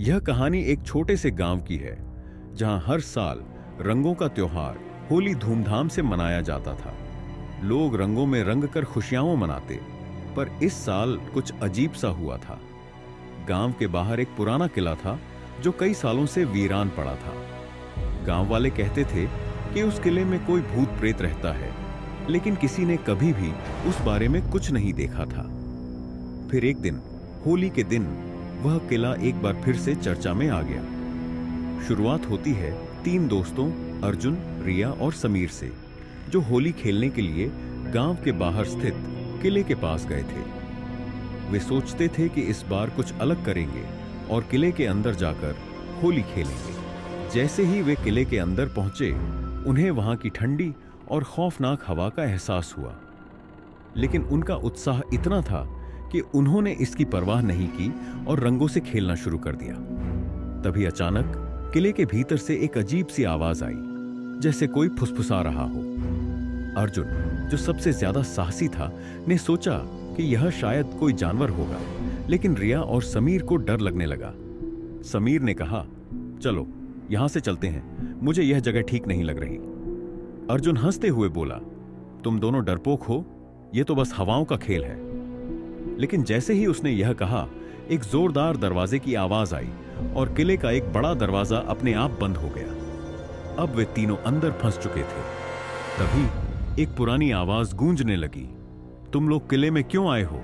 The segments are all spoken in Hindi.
यह कहानी एक छोटे से गांव की है जहां हर साल रंगों का त्योहार होली धूमधाम से मनाया जाता था। लोग रंगों में रंग कर खुशियां मनाते, पर इस साल कुछ अजीब सा हुआ था। गांव के बाहर एक पुराना किला था जो कई सालों से वीरान पड़ा था। गांव वाले कहते थे कि उस किले में कोई भूत प्रेत रहता है, लेकिन किसी ने कभी भी उस बारे में कुछ नहीं देखा था। फिर एक दिन, होली के दिन, वह किला एक बार फिर से चर्चा में आ गया। शुरुआत होती है तीन दोस्तों अर्जुन, रिया और समीर से, जो होली खेलने के लिए गांव के बाहर स्थित किले के पास गए थे। वे सोचते थे कि इस बार कुछ अलग करेंगे और किले के अंदर जाकर होली खेलेंगे। जैसे ही वे किले के अंदर पहुंचे, उन्हें वहां की ठंडी और खौफनाक हवा का एहसास हुआ। लेकिन उनका उत्साह इतना था कि उन्होंने इसकी परवाह नहीं की और रंगों से खेलना शुरू कर दिया। तभी अचानक किले के भीतर से एक अजीब सी आवाज आई, जैसे कोई फुसफुसा रहा हो। अर्जुन, जो सबसे ज्यादा साहसी था, ने सोचा कि यह शायद कोई जानवर होगा, लेकिन रिया और समीर को डर लगने लगा। समीर ने कहा, चलो यहां से चलते हैं, मुझे यह जगह ठीक नहीं लग रही। अर्जुन हंसते हुए बोला, तुम दोनों डरपोक हो, यह तो बस हवाओं का खेल है। लेकिन जैसे ही उसने यह कहा, एक जोरदार दरवाजे की आवाज आई और किले का एक बड़ा दरवाजा अपने आप बंद हो गया। अब वे तीनों अंदर फंस चुके थे। तभी एक पुरानी आवाज गूंजने लगी, तुम लोग किले में क्यों आए हो?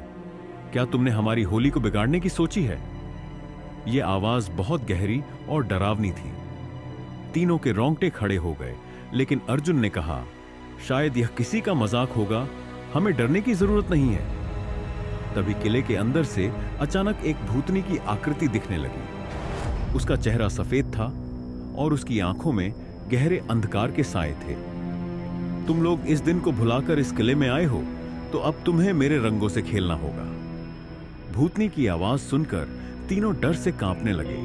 क्या तुमने हमारी होली को बिगाड़ने की सोची है? यह आवाज बहुत गहरी और डरावनी थी। तीनों के रोंगटे खड़े हो गए, लेकिन अर्जुन ने कहा, शायद यह किसी का मजाक होगा, हमें डरने की जरूरत नहीं है। तभी किले के अंदर से अचानक एक भूतनी की आकृति दिखने लगी। उसका चेहरा सफेद था और उसकी आंखों में गहरे अंधकार के साए थे। तुम लोग इस दिन को भुलाकर इस किले में आए हो, तो अब तुम्हें मेरे रंगों से खेलना होगा। भूतनी की आवाज सुनकर तीनों डर से कांपने लगे।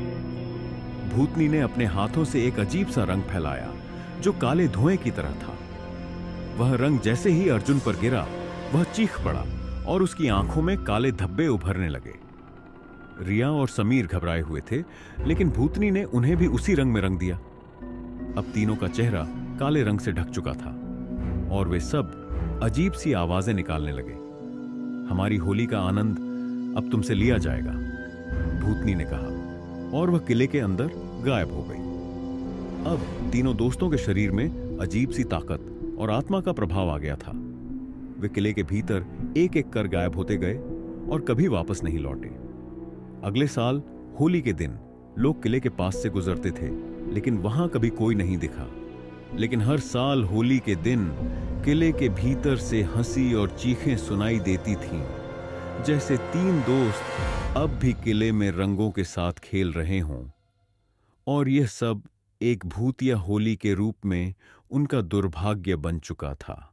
भूतनी ने अपने हाथों से एक अजीब सा रंग फैलाया जो काले धुएं की तरह था। वह रंग जैसे ही अर्जुन पर गिरा, वह चीख पड़ा और उसकी आंखों में काले धब्बे उभरने लगे। रिया और समीर घबराए हुए थे, लेकिन भूतनी ने उन्हें भी उसी रंग में रंग दिया। अब तीनों का चेहरा काले रंग से ढक चुका था और वे सब अजीब सी आवाजें निकालने लगे। हमारी होली का आनंद अब तुमसे लिया जाएगा, भूतनी ने कहा, और वह किले के अंदर गायब हो गई। अब तीनों दोस्तों के शरीर में अजीब सी ताकत और आत्मा का प्रभाव आ गया था। वे किले के भीतर एक एक कर गायब होते गए और कभी वापस नहीं लौटे। अगले साल होली के दिन लोग किले के पास से गुजरते थे, लेकिन वहां कभी कोई नहीं दिखा। लेकिन हर साल होली के दिन किले के भीतर से हंसी और चीखें सुनाई देती थीं, जैसे तीन दोस्त अब भी किले में रंगों के साथ खेल रहे हों। और यह सब एक भूतिया होली के रूप में उनका दुर्भाग्य बन चुका था।